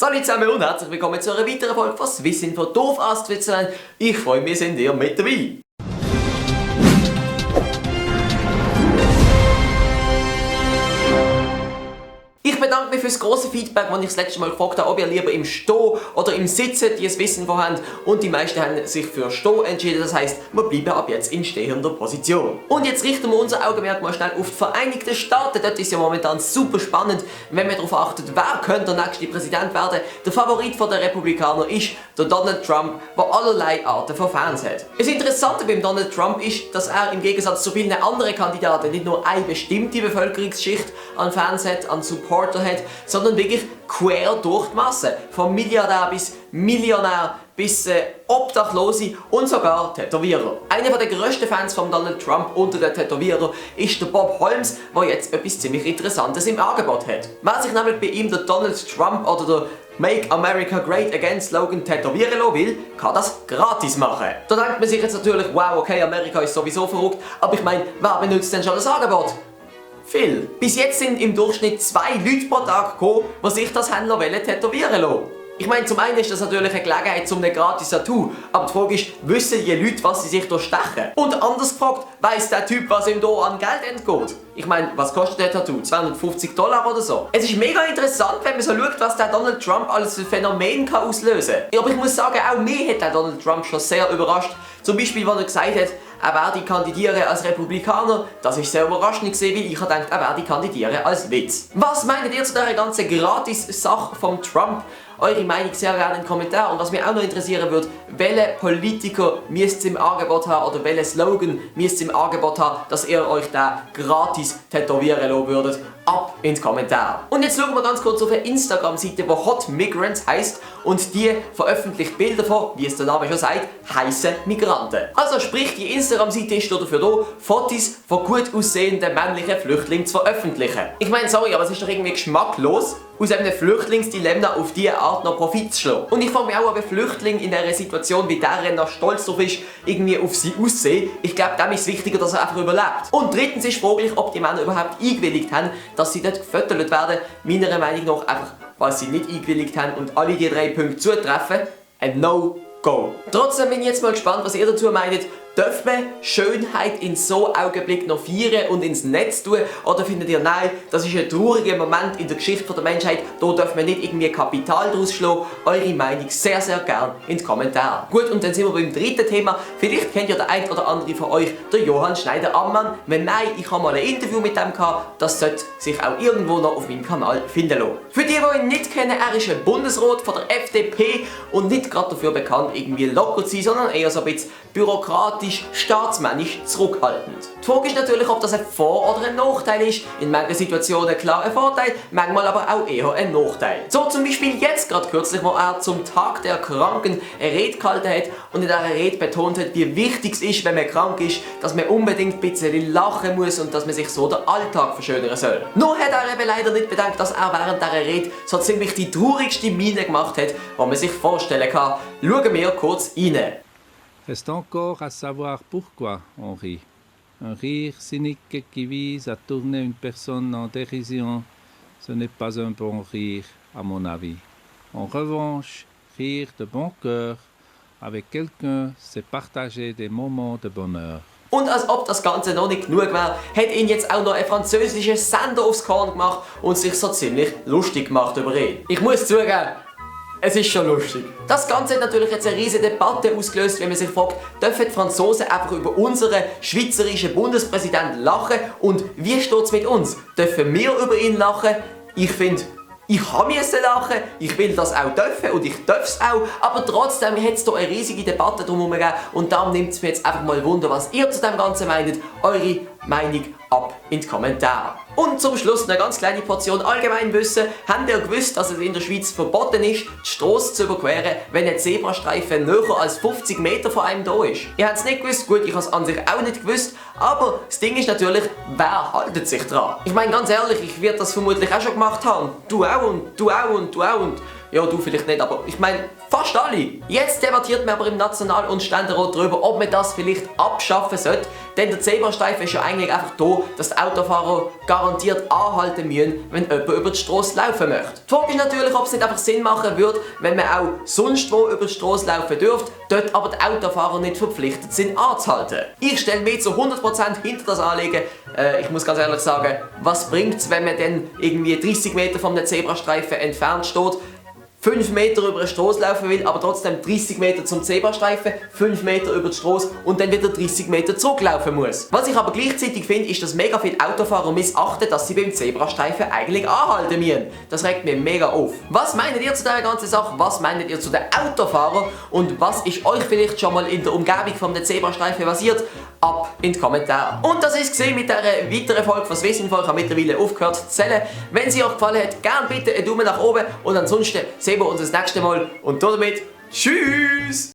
Salut zusammen und herzlich willkommen zu einer weiteren Folge von Swissinfo doof aus Switzerland. Ich freue mich, sind ihr mit dabei. Ich bedanke mich für das grosse Feedback, als ich das letzte Mal gefragt habe, ob ihr lieber im Stehen oder im Sitzen dieses Swissinfo habt. Und die meisten haben sich für Stehen entschieden, das heisst, wir bleiben ab jetzt in stehender Position. Und jetzt richten wir unser Augenmerk mal schnell auf die Vereinigten Staaten. Dort ist ja momentan super spannend, wenn man darauf achtet, wer könnte der nächste Präsident werden. Der Favorit der Republikaner ist der Donald Trump, der allerlei Arten von Fans hat. Das Interessante beim Donald Trump ist, dass er im Gegensatz zu vielen anderen Kandidaten nicht nur eine bestimmte Bevölkerungsschicht an Fans hat, an Supporter hat, sondern wirklich quer durch die Masse. Vom Milliardär bis Millionär bis Obdachlose und sogar Tätowierer. Einer der grössten Fans von Donald Trump unter den Tätowierern ist der Bob Holmes, der jetzt etwas ziemlich Interessantes im Angebot hat. Wer sich nämlich bei ihm der Donald Trump oder der Make America Great Again Slogan tätowieren lassen will, kann das gratis machen. Da denkt man sich jetzt natürlich, wow, okay, Amerika ist sowieso verrückt, aber ich meine, wer benutzt denn schon das Angebot? Viel. Bis jetzt sind im Durchschnitt 2 Leute pro Tag gekommen, die sich das haben tätowieren lassen. Ich meine, zum einen ist das natürlich eine Gelegenheit zum ein gratis Tattoo, aber die Frage ist, wissen die Leute, was sie sich da stechen? Und anders gefragt, weiss der Typ, was ihm hier an Geld entgeht? Ich meine, was kostet der Tattoo? $250 oder so? Es ist mega interessant, wenn man so schaut, was der Donald Trump alles für Phänomen kann auslösen kann. Aber ich muss sagen, auch mich hat der Donald Trump schon sehr überrascht. Zum Beispiel, als er gesagt hat, er werde kandidieren als Republikaner. Das ist sehr überraschend gewesen, weil ich dachte, er werde kandidieren als Witz. Was meint ihr zu dieser ganzen Gratis-Sache vom Trump? Eure Meinung sehr gerne in den Kommentaren. Und was mich auch noch interessieren würde, welche Politiker müsst ihr im Angebot haben oder welchen Slogan müsst ihr im Angebot haben, dass ihr euch da gratis tätowieren lassen würdet. Ab in die Kommentare. Und jetzt schauen wir ganz kurz auf eine Instagram-Seite, die Hot Migrants heisst und die veröffentlicht Bilder von, wie es der Name schon sagt, heißen Migranten. Also sprich, die Instagram-Seite ist dafür da, Fotos von gut aussehenden männlichen Flüchtlingen zu veröffentlichen. Ich meine, sorry, aber es ist doch irgendwie geschmacklos, aus einem Flüchtlingsdilemma auf diese Art noch Profit zu schlagen. Und ich frage mich auch, ob ein Flüchtling in dieser Situation wie der noch stolz darauf ist, irgendwie auf sie aussehen. Ich glaube, dem ist es wichtiger, dass er einfach überlebt. Und drittens ist fraglich, ob die Männer überhaupt eingewilligt haben, dass sie dort gefüttert werden. Meiner Meinung nach einfach, weil sie nicht eingewilligt haben und alle die 3 Punkte zutreffen, ein No-Go. Trotzdem bin ich jetzt mal gespannt, was ihr dazu meint. Darf man Schönheit in so einem Augenblick noch feiern und ins Netz tun? Oder findet ihr, nein, das ist ein trauriger Moment in der Geschichte der Menschheit, da darf man nicht irgendwie Kapital draus schlagen? Eure Meinung sehr, sehr gern in die Kommentare. Gut, und dann sind wir beim dritten Thema. Vielleicht kennt ja der ein oder andere von euch den Johann Schneider-Ammann. Wenn nein, ich habe mal ein Interview mit dem gehabt, das sollte sich auch irgendwo noch auf meinem Kanal finden lassen. Für die ihn nicht kennen, er ist ein Bundesrat von der FDP und nicht gerade dafür bekannt, irgendwie locker zu sein, sondern eher so ein bisschen bürokratisch, staatsmännisch zurückhaltend. Die Frage ist natürlich, ob das ein Vor- oder ein Nachteil ist. In manchen Situationen klar ein Vorteil, manchmal aber auch eher ein Nachteil. So zum Beispiel jetzt gerade kürzlich, wo er zum Tag der Kranken eine Rede gehalten hat und in dieser Rede betont hat, wie wichtig es ist, wenn man krank ist, dass man unbedingt ein bisschen lachen muss und dass man sich so den Alltag verschönern soll. Nur hat er eben leider nicht bedenkt, dass er während dieser Rede so ziemlich die traurigste Miene gemacht hat, die man sich vorstellen kann. Schauen wir kurz rein. Reste encore à savoir pourquoi on rit. Un rire cynique qui vise à tourner une personne en dérision, ce n'est pas un bon rire, à mon avis. En revanche, rire de bon cœur avec quelqu'un, c'est partager des moments de bonheur. Und als ob das Ganze noch nicht genug wäre, hat ihn jetzt auch noch ein französischer Sender aufs Korn gemacht und sich so ziemlich lustig gemacht über ihn. Ich muss zugeben, es ist schon lustig. Das Ganze hat natürlich jetzt eine riesige Debatte ausgelöst, wenn man sich fragt, dürfen die Franzosen einfach über unseren schweizerischen Bundespräsidenten lachen und wie steht es mit uns? Dürfen wir über ihn lachen? Ich finde, ich musste lachen, ich will das auch dürfen und ich darf es auch, aber trotzdem hat es hier eine riesige Debatte drum gegeben und darum nimmt es mir jetzt einfach mal Wunder, was ihr zu dem Ganzen meint. Eure Meinung ab in die Kommentare. Und zum Schluss eine ganz kleine Portion Allgemeinwissen. Habt ihr gewusst, dass es in der Schweiz verboten ist, die Strasse zu überqueren, wenn ein Zebrastreifen näher als 50 Meter von einem da ist? Ihr habt es nicht gewusst, gut, ich habe es an sich auch nicht gewusst, aber das Ding ist natürlich, wer haltet sich dran? Ich meine ganz ehrlich, ich werde das vermutlich auch schon gemacht haben. Du auch und du auch und du auch und Ja, du vielleicht nicht, aber ich meine, fast alle. Jetzt debattiert man aber im National- und Ständerat darüber, ob man das vielleicht abschaffen sollte. Denn der Zebrastreifen ist ja eigentlich einfach da, dass die Autofahrer garantiert anhalten müssen, wenn jemand über die Straße laufen möchte. Die Frage ist natürlich, ob es nicht einfach Sinn machen würde, wenn man auch sonst wo über die Straße laufen dürfte, dort aber die Autofahrer nicht verpflichtet sind anzuhalten. Ich stelle mich zu 100% hinter das Anliegen. Ich muss ganz ehrlich sagen, was bringt es, wenn man dann irgendwie 30 Meter vom Zebrastreifen entfernt steht, 5 Meter über die Straße laufen will, aber trotzdem 30 Meter zum Zebrastreifen, 5 Meter über die Straße und dann wieder 30 Meter zurücklaufen muss. Was ich aber gleichzeitig finde, ist, dass mega viele Autofahrer missachten, dass sie beim Zebrastreifen eigentlich anhalten müssen. Das regt mich mega auf. Was meint ihr zu dieser ganzen Sache? Was meint ihr zu den Autofahrern? Und was ist euch vielleicht schon mal in der Umgebung vom Zebrastreifen passiert? Ab in die Kommentare. Und das ist gesehen mit dieser weiteren Folge von Swissinfo. Ich habe mittlerweile aufgehört zu zählen. Wenn sie euch gefallen hat, gerne bitte einen Daumen nach oben und ansonsten sehen wir uns das nächste Mal und damit tschüss!